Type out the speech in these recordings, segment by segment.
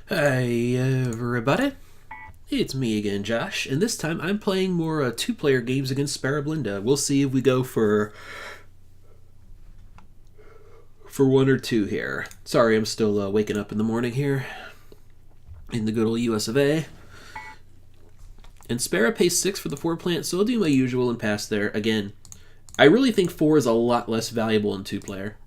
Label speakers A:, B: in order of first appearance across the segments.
A: Hey everybody, it's me again, Josh, and this time I'm playing more two-player games against Sparablinda. We'll see if we go for one or two here. Sorry, I'm still waking up in the morning here in the good old US of A. And Spara pays 6 for the 4 plant, so I'll do my usual and pass there. Again, I really think 4 is a lot less valuable in 2-player.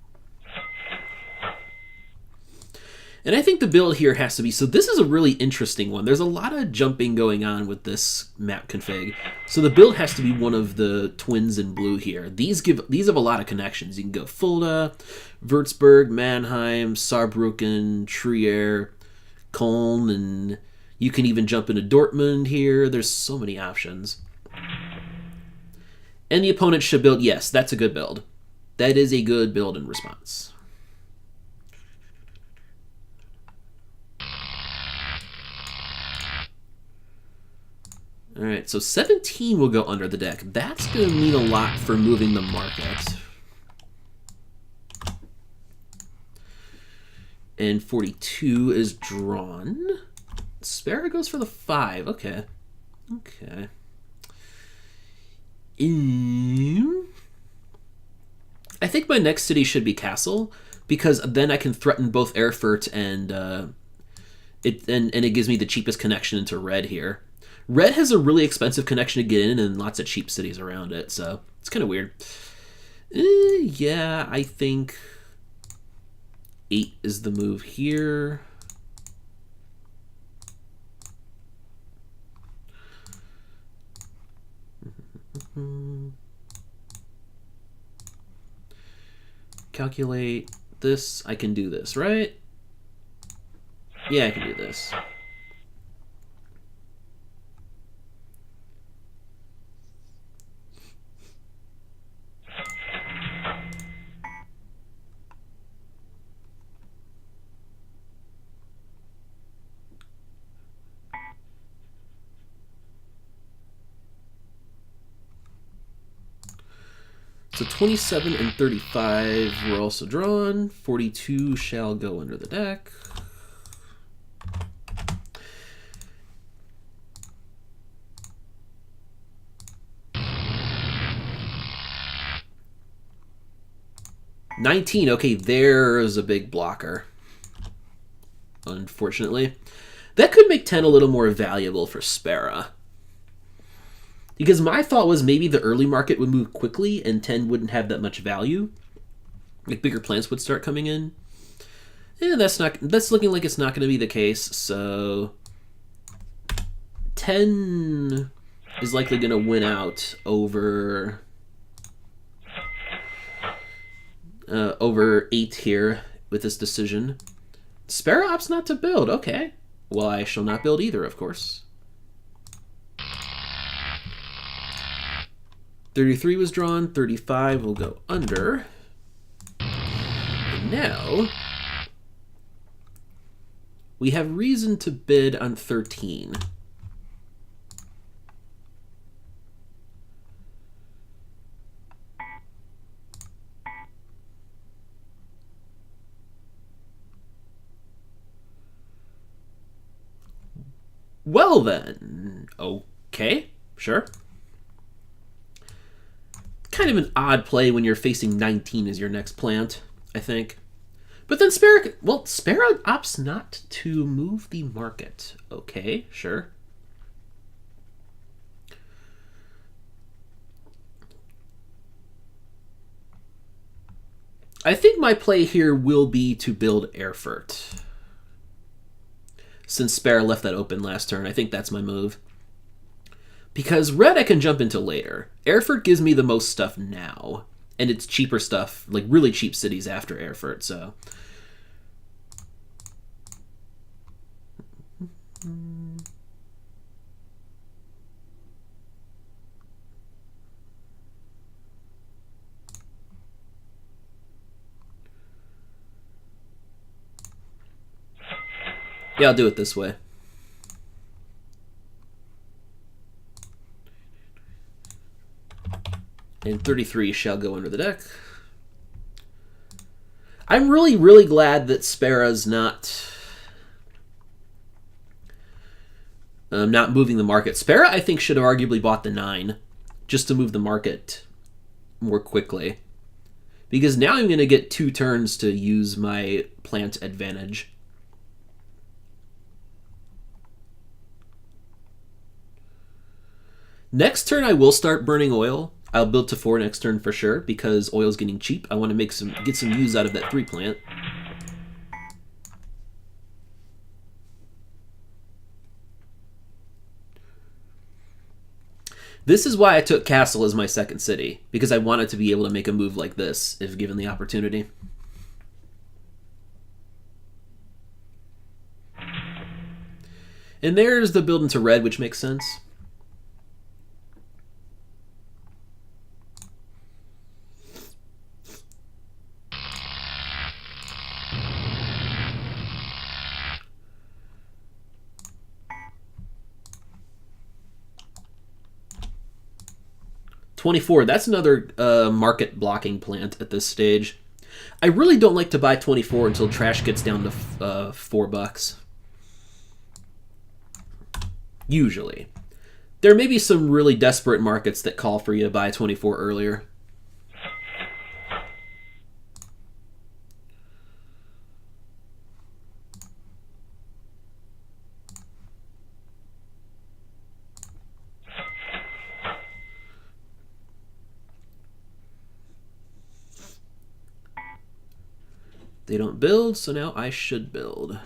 A: And I think the build here has to be... So this is a really interesting one. There's a lot of jumping going on with this map config. So the build has to be one of the twins in blue here. These have a lot of connections. You can go Fulda, Würzburg, Mannheim, Saarbrücken, Trier, Köln, and you can even jump into Dortmund here. There's so many options. And the opponent should build... Yes, that's a good build. That is a good build in response. All right, so 17 will go under the deck. That's going to mean a lot for moving the market. And 42 is drawn. Spara goes for the 5. Okay. Okay. I think my next city should be Castle, because then I can threaten both Erfurt and it gives me the cheapest connection into red here. Red has a really expensive connection to get in and lots of cheap cities around it, so it's kind of weird. Yeah, I think 8 is the move here. Calculate this. I can do this, right? Yeah, I can do this. So 27 and 35 were also drawn. 42 shall go under the deck. $19. Okay, there's a big blocker. Unfortunately. That could make 10 a little more valuable for Spara. Because my thought was maybe the early market would move quickly and 10 wouldn't have that much value. Like bigger plants would start coming in. And that's looking like it's not going to be the case. So 10 is likely going to win out over 8 here with this decision. Spara opts not to build. Okay. Well, I shall not build either, of course. 33 was drawn. 35 will go under. And now we have reason to bid on 13. Well then, okay, sure. Kind of an odd play when you're facing 19 as your next plant, I think. But then Spara opts not to move the market. Okay, sure. I think my play here will be to build Erfurt. Since Spara left that open last turn, I think that's my move. Because red I can jump into later. Erfurt gives me the most stuff now. And it's cheaper stuff, like really cheap cities after Erfurt, so... Yeah, I'll do it this way. And 33 shall go under the deck. I'm really, really glad that Spara's not not moving the market. Spara, I think, should have arguably bought the 9 just to move the market more quickly. Because now I'm going to get 2 turns to use my plant advantage. Next turn, I will start burning oil. I'll build to 4 next turn for sure, because oil's getting cheap. I want to get some use out of that 3 plant. This is why I took Castle as my second city, because I wanted to be able to make a move like this if given the opportunity. And there's the build into red, which makes sense. $24, that's another market blocking plant at this stage. I really don't like to buy 24 until trash gets down to $4. Usually. There may be some really desperate markets that call for you to buy 24 earlier. They don't build, so now I should build.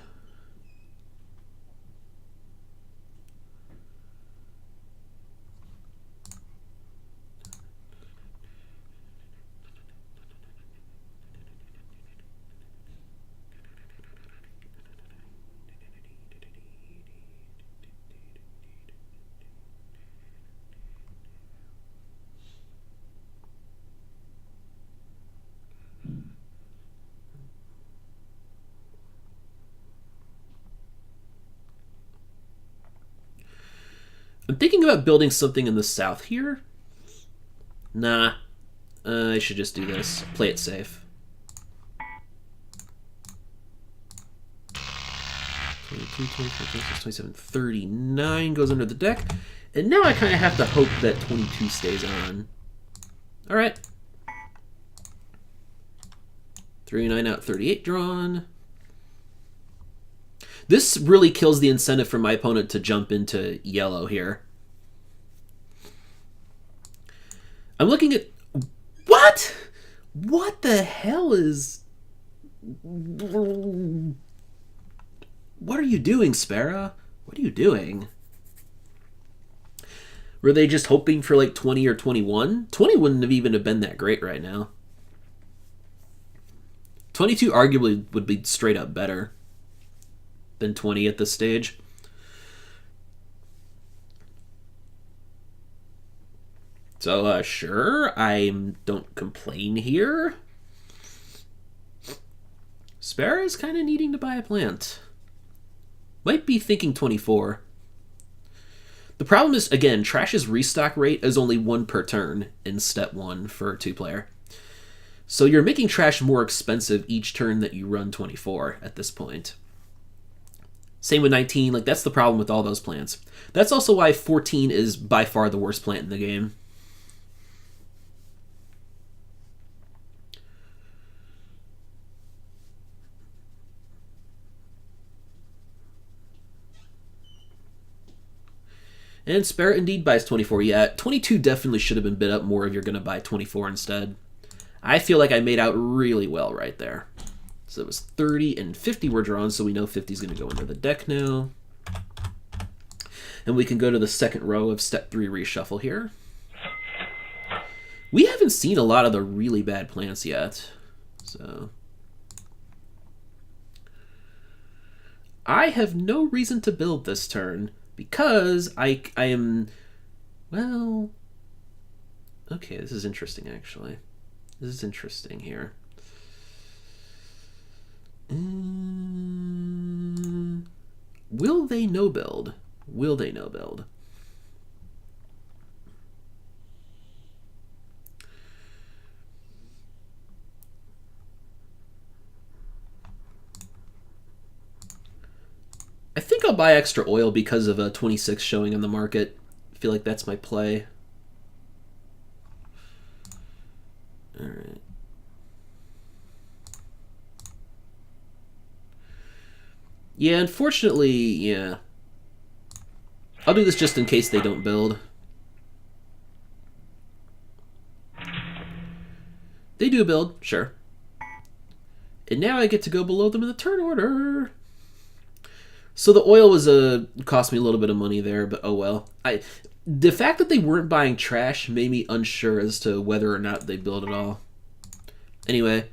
A: I'm thinking about building something in the south here. Nah, I should just do this. Play it safe. 22, 24, 26, 27, 39 goes under the deck. And now I kind of have to hope that 22 stays on. All right. 39 out, 38 drawn. This really kills the incentive for my opponent to jump into yellow here. I'm looking at... What? What the hell is... What are you doing, Spara? What are you doing? Were they just hoping for like 20 or 21? 20 wouldn't have even been that great right now. 22 arguably would be straight up better than 20 at this stage. So, sure, I don't complain here. Spara is kind of needing to buy a plant. Might be thinking 24. The problem is, again, Trash's restock rate is only 1 per turn in step 1 for a 2-player. So you're making Trash more expensive each turn that you run 24 at this point. Same with 19, like that's the problem with all those plants. That's also why 14 is by far the worst plant in the game. And Spara indeed buys 24. Yeah, 22 definitely should have been bid up more if you're going to buy 24 instead. I feel like I made out really well right there. So it was 30 and 50 were drawn, so we know 50 is going to go into the deck now. And we can go to the second row of step 3 reshuffle here. We haven't seen a lot of the really bad plants yet. So I have no reason to build this turn because I am, well, okay, this is interesting actually. This is interesting here. Will they no build? Will they no build? I think I'll buy extra oil because of a 26 showing on the market. I feel like that's my play. All right. Yeah, unfortunately, yeah. I'll do this just in case they don't build. They do build, sure. And now I get to go below them in the turn order. So the oil was cost me a little bit of money there, but oh well. The fact that they weren't buying trash made me unsure as to whether or not they build at all. Anyway,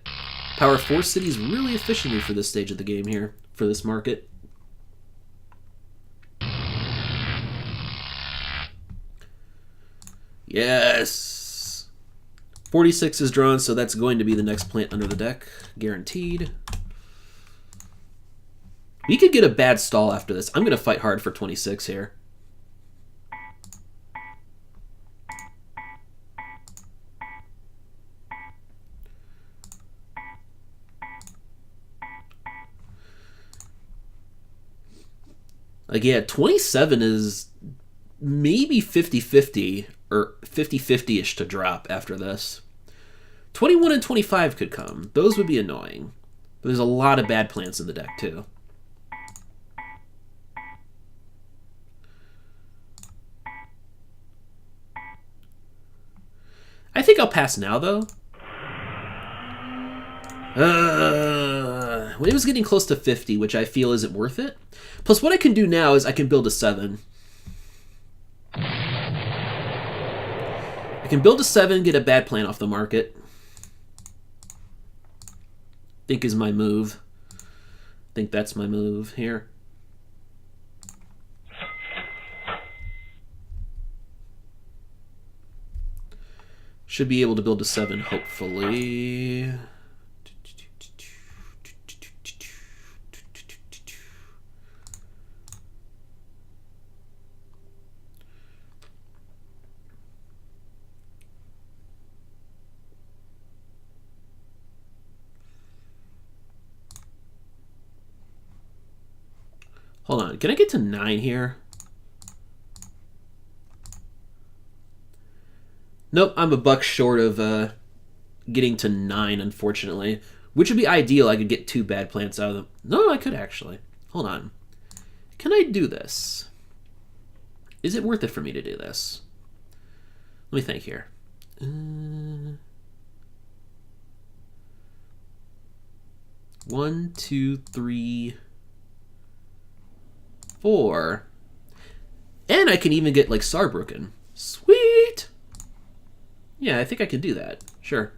A: power 4 cities really efficiently for this stage of the game here, for this market. Yes! 46 is drawn, so that's going to be the next plant under the deck. Guaranteed. We could get a bad stall after this. I'm going to fight hard for 26 here. Like, yeah, 27 is maybe 50-50 or 50-50-ish to drop after this. 21 and 25 could come. Those would be annoying. But there's a lot of bad plants in the deck, too. I think I'll pass now, though. When it was getting close to 50, which I feel isn't worth it. Plus, what I can do now is I can build a 7. I can build a 7, get a bad plant off the market. Think is my move. Think that's my move here. Should be able to build a 7, hopefully. Hold on, can I get to 9 here? Nope, I'm a buck short of getting to 9, unfortunately. Which would be ideal. I could get 2 bad plants out of them. No, I could actually. Hold on. Can I do this? Is it worth it for me to do this? Let me think here. 1, 2, 3, 4. And I can even get, like, Saarbrücken. Sweet! Yeah, I think I can do that. Sure.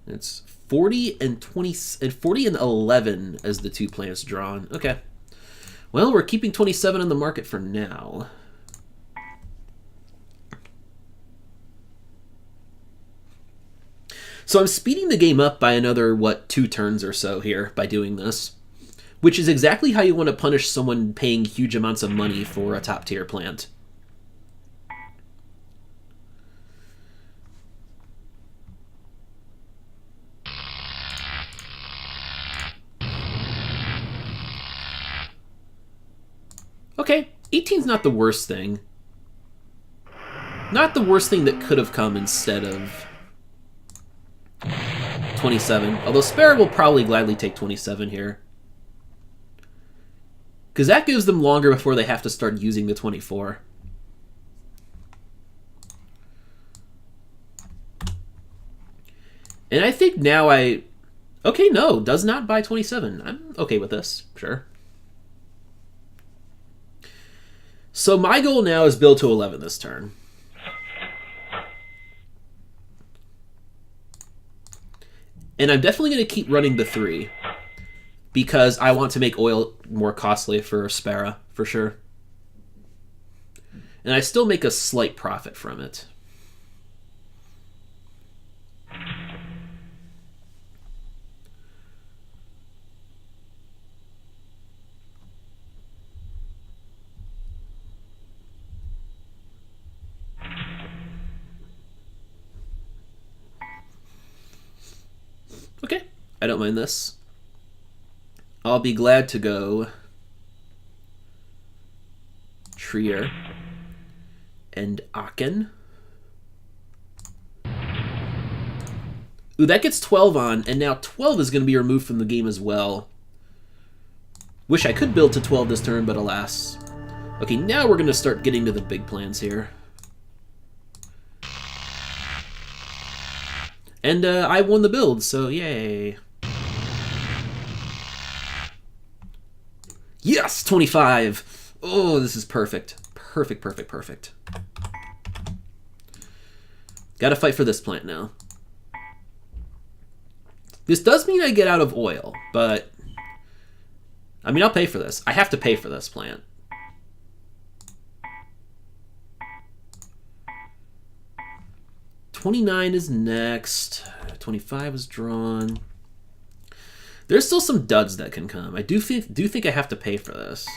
A: It's 40 and 20 and 40 and 11 as the 2 plants drawn. Okay. Well, we're keeping 27 on the market for now. So I'm speeding the game up by another, what, 2 turns or so here by doing this. Which is exactly how you want to punish someone paying huge amounts of money for a top tier plant. Okay, 18's not the worst thing. Not the worst thing that could have come instead of 27. Although Spara will probably gladly take 27 here. Because that gives them longer before they have to start using the 24. And I think now okay, no, does not buy 27. I'm okay with this, sure. So my goal now is build to 11 this turn. And I'm definitely going to keep running the 3. Because I want to make oil more costly for Spara, for sure. And I still make a slight profit from it. I don't mind this. I'll be glad to go Trier and Aachen. Ooh, that gets 12 on, and now 12 is going to be removed from the game as well. Wish I could build to 12 this turn, but alas. Okay, now we're going to start getting to the big plans here. And I won the build, so yay. Yes, 25. Oh, this is perfect. Perfect, perfect, perfect. Gotta fight for this plant now. This does mean I get out of oil, but... I mean, I'll pay for this. I have to pay for this plant. $29 is next. 25 is drawn. There's still some duds that can come. I do think I have to pay for this.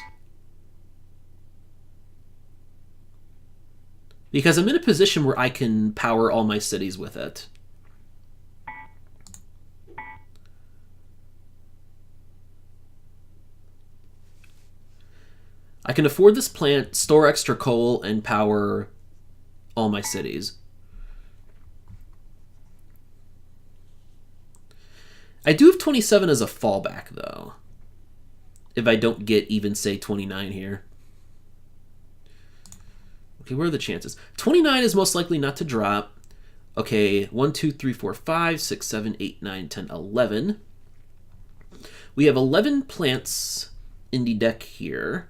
A: Because I'm in a position where I can power all my cities with it. I can afford this plant, store extra coal, and power all my cities. I do have 27 as a fallback, though. If I don't get even, say, 29 here. Okay, where are the chances? 29 is most likely not to drop. Okay, 1, 2, 3, 4, 5, 6, 7, 8, 9, 10, 11. We have 11 plants in the deck here.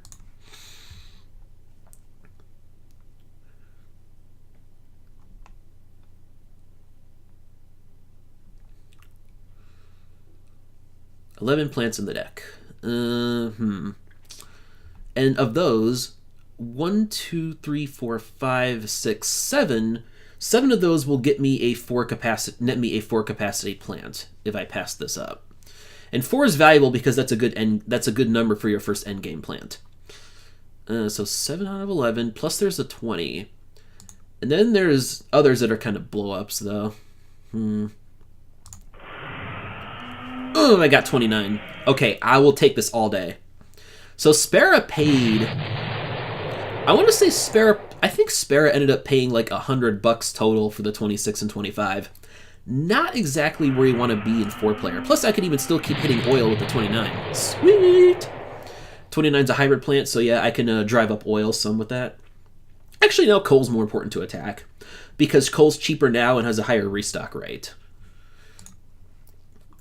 A: $11 plants in the deck. And of those, 1, 2, 3, 4, 5, 6, 7. 7 of those will get me a 4 capacity, net me a 4 capacity plant if I pass this up. And 4 is valuable because that's a good number for your first endgame plant. So 7 out of 11, plus there's a 20. And then there's others that are kind of blow-ups, though. Oh, I got 29. Okay, I will take this all day. So Spara paid... I want to say Spara... I think Spara ended up paying like $100 total for the 26 and 25. Not exactly where you want to be in 4-player. Plus, I could even still keep hitting oil with the 29. Sweet! 29's a hybrid plant, so yeah, I can drive up oil some with that. Actually, now coal's more important to attack, because coal's cheaper now and has a higher restock rate.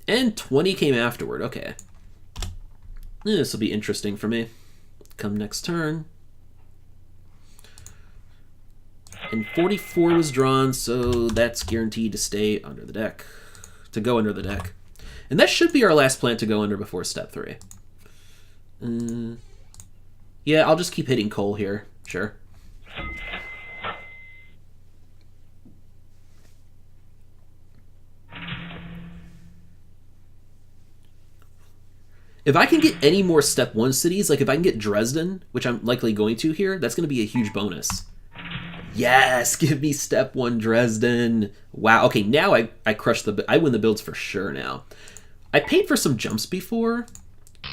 A: And 20 came afterward, okay. This will be interesting for me. Come next turn. And 44 was drawn, so that's guaranteed to stay under the deck. To go under the deck. And that should be our last plant to go under before step 3. Yeah, I'll just keep hitting coal here. Sure. If I can get any more step 1 cities, like if I can get Dresden, which I'm likely going to here, that's going to be a huge bonus. Yes, give me step 1 Dresden. Wow, okay, now I crush I win the builds for sure now. I paid for some jumps before,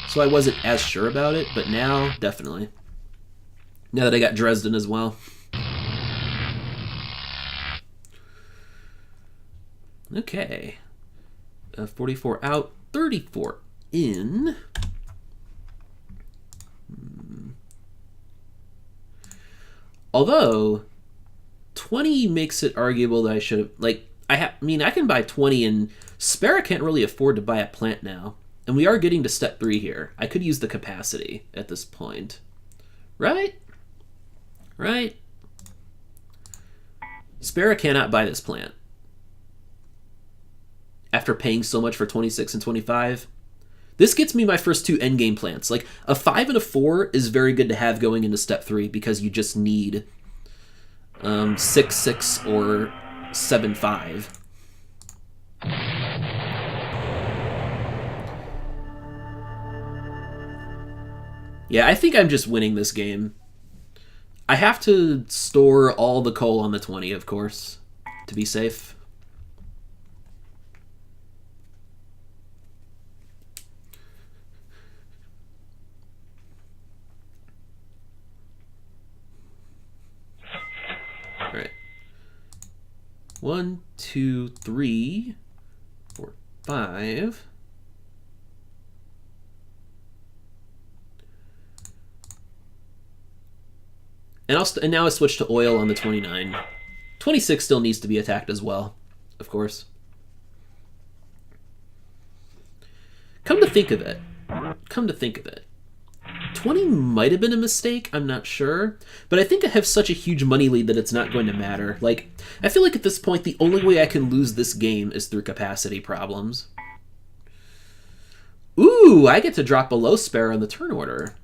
A: so I wasn't as sure about it, but now, definitely. Now that I got Dresden as well. Okay. 44 out, 34 in. Although 20 makes it arguable that I should have, like, I mean, I can buy 20, and Spara can't really afford to buy a plant now. And we are getting to step 3 here. I could use the capacity at this point. Right? Right? Spara cannot buy this plant. After paying so much for 26 and 25. This gets me my first 2 endgame plants. Like, a 5 and a 4 is very good to have going into step 3 because you just need 6-6 or 7-5. Yeah, I think I'm just winning this game. I have to store all the coal on the 20, of course, to be safe. 1, 2, 3, 4, 5. And now I switch to oil on the 29. 26 still needs to be attacked as well, of course. Come to think of it, 20 might have been a mistake, I'm not sure. But I think I have such a huge money lead that it's not going to matter. Like, I feel like at this point, the only way I can lose this game is through capacity problems. Ooh, I get to drop below Spara on the turn order.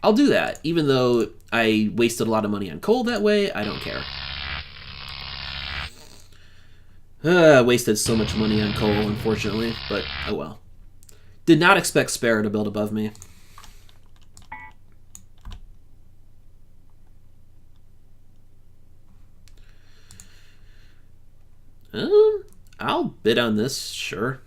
A: I'll do that, even though I wasted a lot of money on coal that way. I don't care. I wasted so much money on coal, unfortunately, but oh well. Did not expect Spara to build above me. I'll bid on this, sure.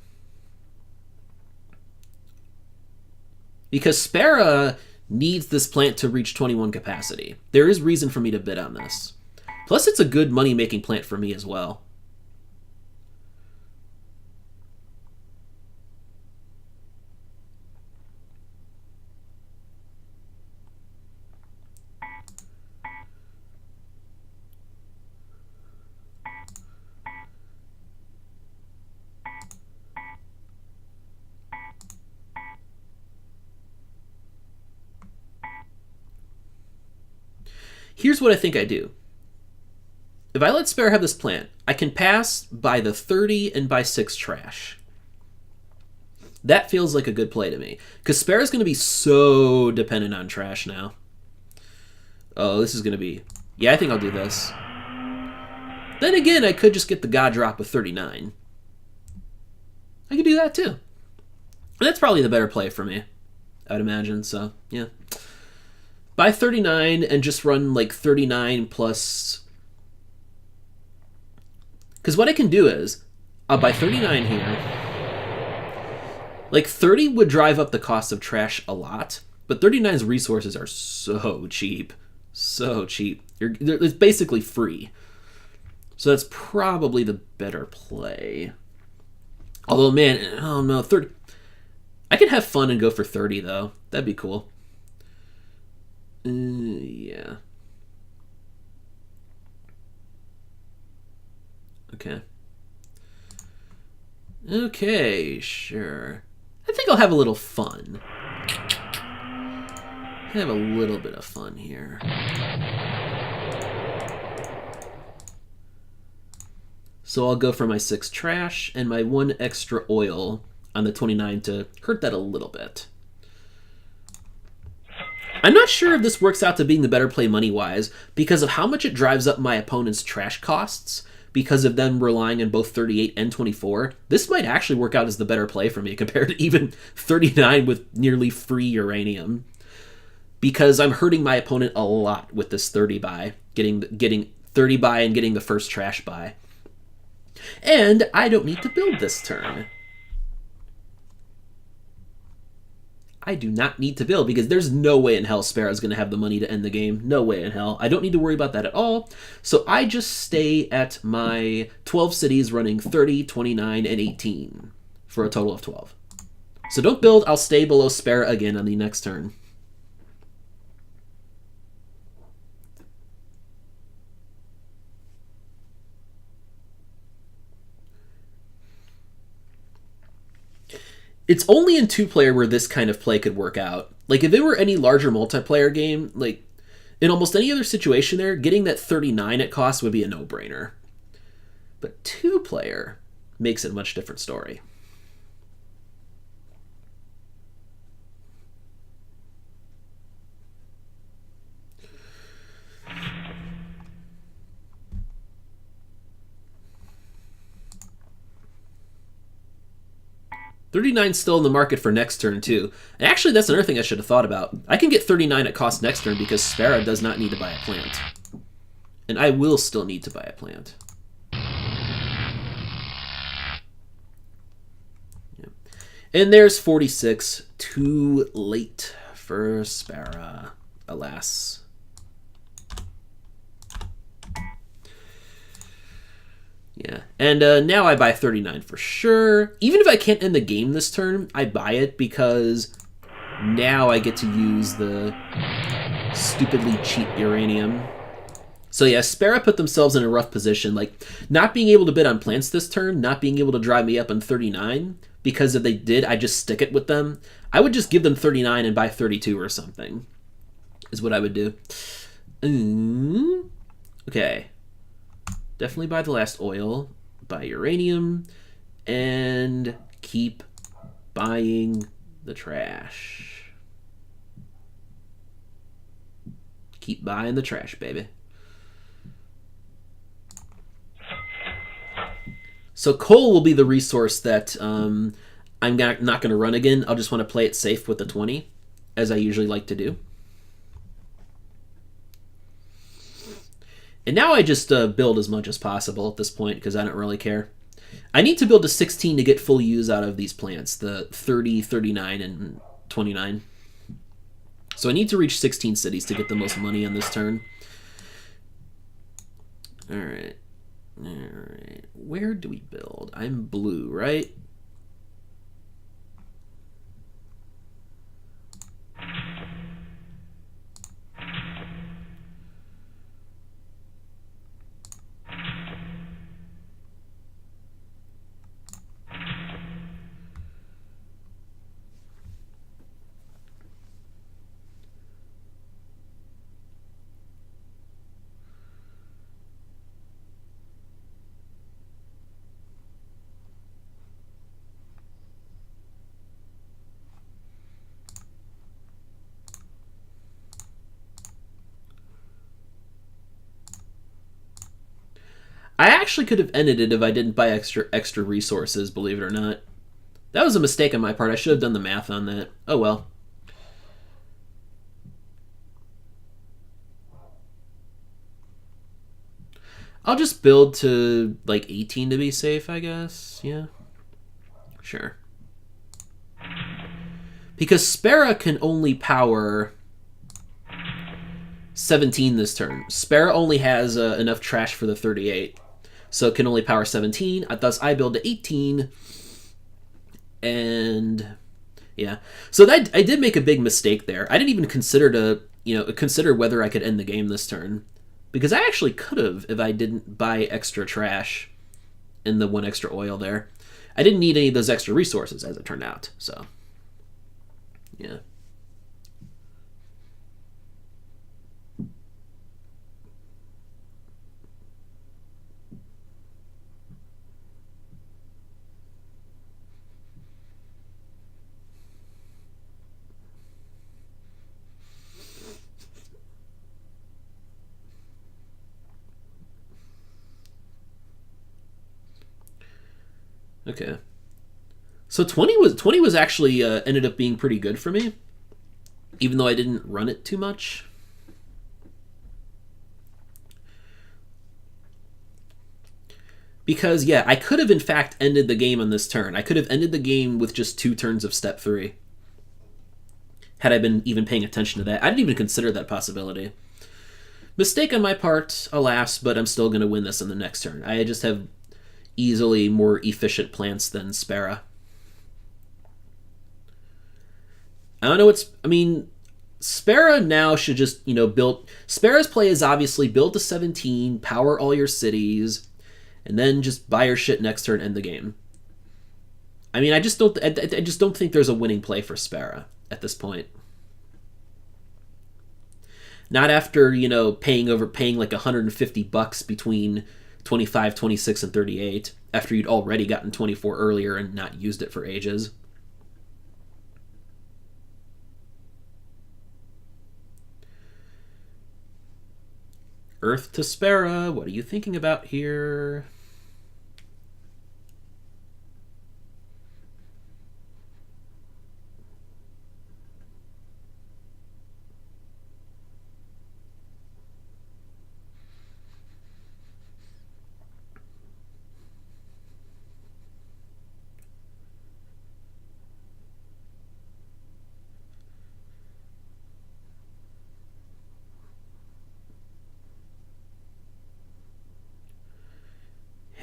A: Because Spara needs this plant to reach 21 capacity. There is reason for me to bid on this. Plus, it's a good money-making plant for me as well. Here's what I think I do. If I let Spara have this plant, I can pass by the 30 and by 6 trash. That feels like a good play to me. Because Spara's going to be so dependent on trash now. Oh, this is going to be... Yeah, I think I'll do this. Then again, I could just get the God drop with 39. I could do that too. And that's probably the better play for me, I would imagine. So, yeah. Buy 39 and just run like 39 plus... Because what I can do is, I'll buy 39 here. Like 30 would drive up the cost of trash a lot, but 39's resources are so cheap. So cheap. It's basically free. So that's probably the better play. Although, man, oh no, 30... I could have fun and go for 30, though. That'd be cool. Yeah. Okay. Okay, sure. I think I'll have a little fun. Have a little bit of fun here. So I'll go for my 6 trash and my 1 extra oil on the 29 to hurt that a little bit. I'm not sure if this works out to being the better play money-wise because of how much it drives up my opponent's trash costs because of them relying on both 38 and 24. This might actually work out as the better play for me compared to even 39 with nearly free uranium. Because I'm hurting my opponent a lot with this 30 buy, getting 30 buy and getting the first trash buy. And I don't need to build this turn. I do not need to build because there's no way in hell Spara's going to have the money to end the game. No way in hell. I don't need to worry about that at all. So I just stay at my 12 cities running 30, 29, and 18 for a total of 12. So don't build. I'll stay below Spara again on the next turn. It's only in 2-player where this kind of play could work out. Like, if it were any larger multiplayer game, like, in almost any other situation there, getting that 39 at cost would be a no-brainer. But 2-player makes it a much different story. $39's still in the market for next turn, too. And actually, that's another thing I should have thought about. I can get 39 at cost next turn because Spara does not need to buy a plant. And I will still need to buy a plant. Yeah. And there's 46. Too late for Spara, alas. Yeah, and now I buy 39 for sure. Even if I can't end the game this turn, I buy it because now I get to use the stupidly cheap uranium. So yeah, Spara put themselves in a rough position, like not being able to bid on plants this turn, not being able to drive me up on 39, because if they did, I just stick it with them. I would just give them 39 and buy 32 or something, is what I would do. Okay. Definitely buy the last oil, buy uranium, and keep buying the trash. Keep buying the trash, baby. So coal will be the resource that I'm not going to run again. I'll just want to play it safe with the 20, as I usually like to do. And now I just build as much as possible at this point because I don't really care. I need to build to 16 to get full use out of these plants, the 30, 39, and 29. So I need to reach 16 cities to get the most money on this turn. All right. All right. Where do we build? I'm blue, right? I actually could have ended it if I didn't buy extra resources, believe it or not. That was a mistake on my part. I should have done the math on that. Oh well. I'll just build to like 18 to be safe, I guess. Yeah. Sure. Because Spara can only power 17 this turn. Spara only has enough trash for the 38. So it can only power 17. Thus, I build to 18. And yeah. So that I did make a big mistake there. I didn't even consider whether I could end the game this turn. Because I actually could have if I didn't buy extra trash in the one extra oil there. I didn't need any of those extra resources, as it turned out. So, yeah. Okay. So 20 was actually ended up being pretty good for me, even though I didn't run it too much. Because yeah, I could have in fact ended the game on this turn. I could have ended the game with just 2 turns of step 3. Had I been even paying attention to that. I didn't even consider that possibility. Mistake on my part, alas, but I'm still going to win this in the next turn. I just have easily more efficient plants than Spara. I don't know what's... I mean, Spara now should just, build... Spara's play is obviously build to 17, power all your cities, and then just buy your shit next turn, end the game. I mean, I just don't think there's a winning play for Spara at this point. Not after, paying like $150 between 25, 26, and 38, after you'd already gotten 24 earlier and not used it for ages. Earth to Spara, what are you thinking about here?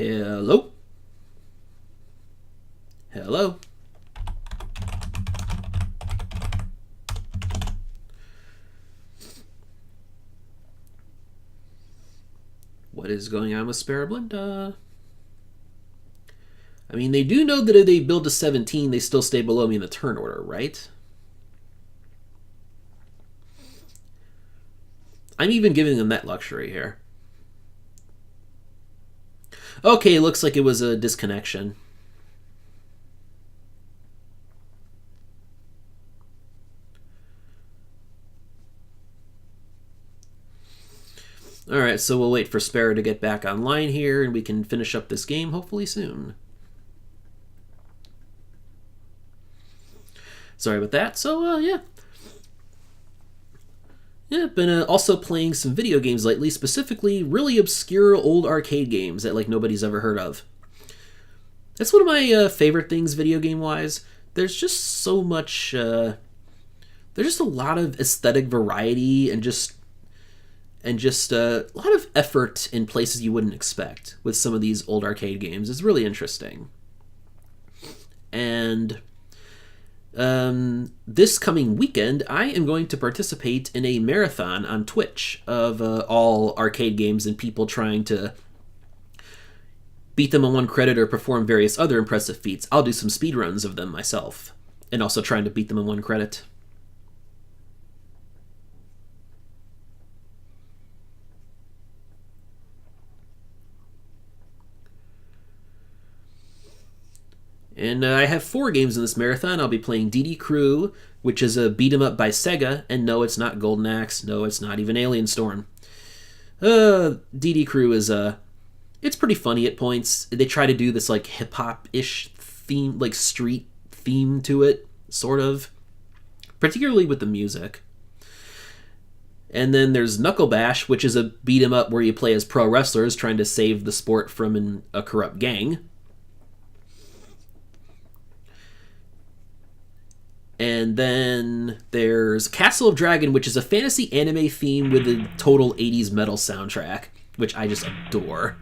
A: Hello? Hello? What is going on with Sparablinda? I mean, they do know that if they build to 17, they still stay below me in the turn order, right? I'm even giving them that luxury here. Okay, it looks like it was a disconnection. Alright, so we'll wait for Spara to get back online here, and we can finish up this game hopefully soon. Sorry about that. So, yeah. Yeah, been also playing some video games lately, specifically really obscure old arcade games that like nobody's ever heard of. That's one of my favorite things video game-wise. There's just so much... there's just a lot of aesthetic variety and just a lot of effort in places you wouldn't expect with some of these old arcade games. It's really interesting. And this coming weekend, I am going to participate in a marathon on Twitch of all arcade games and people trying to beat them on one credit or perform various other impressive feats. I'll do some speedruns of them myself, and also trying to beat them on one credit. And I have 4 games in this marathon. I'll be playing DD Crew, which is a beat-em-up by Sega, and no, it's not Golden Axe. No, it's not even Alien Storm. DD Crew is it's pretty funny at points. They try to do this like hip-hop-ish theme, like street theme to it, sort of, particularly with the music. And then there's Knuckle Bash, which is a beat-em-up where you play as pro wrestlers trying to save the sport from a corrupt gang. And then there's Castle of Dragon, which is a fantasy anime theme with a total 80s metal soundtrack, which I just adore.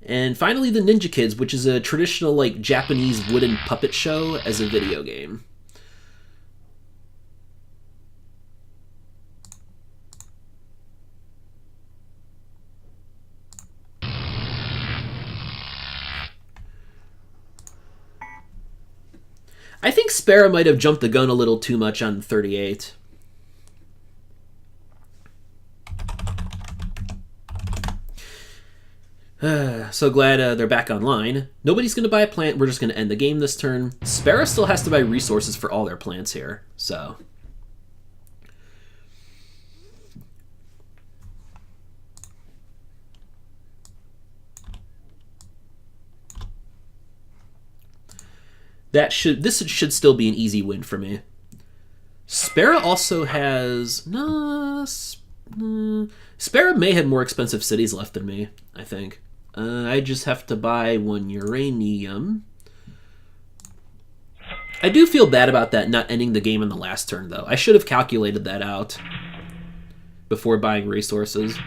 A: And finally, the Ninja Kids, which is a traditional like Japanese wooden puppet show as a video game. I think Spara might have jumped the gun a little too much on 38. So glad they're back online. Nobody's going to buy a plant. We're just going to end the game this turn. Spara still has to buy resources for all their plants here, so... this should still be an easy win for me. Spara also has... Spara may have more expensive cities left than me, I think. I just have to buy 1 uranium. I do feel bad about that not ending the game on the last turn, though. I should have calculated that out before buying resources.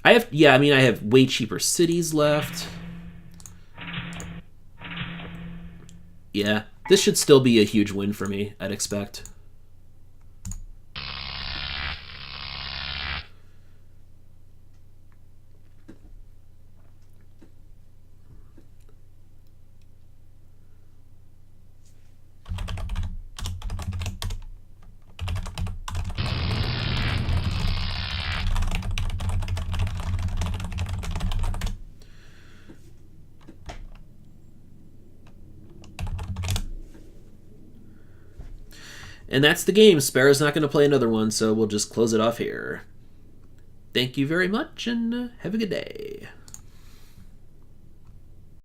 A: I have way cheaper cities left. Yeah, this should still be a huge win for me, I'd expect. And that's the game. Spara's not going to play another one, so we'll just close it off here. Thank you very much, and have a good day.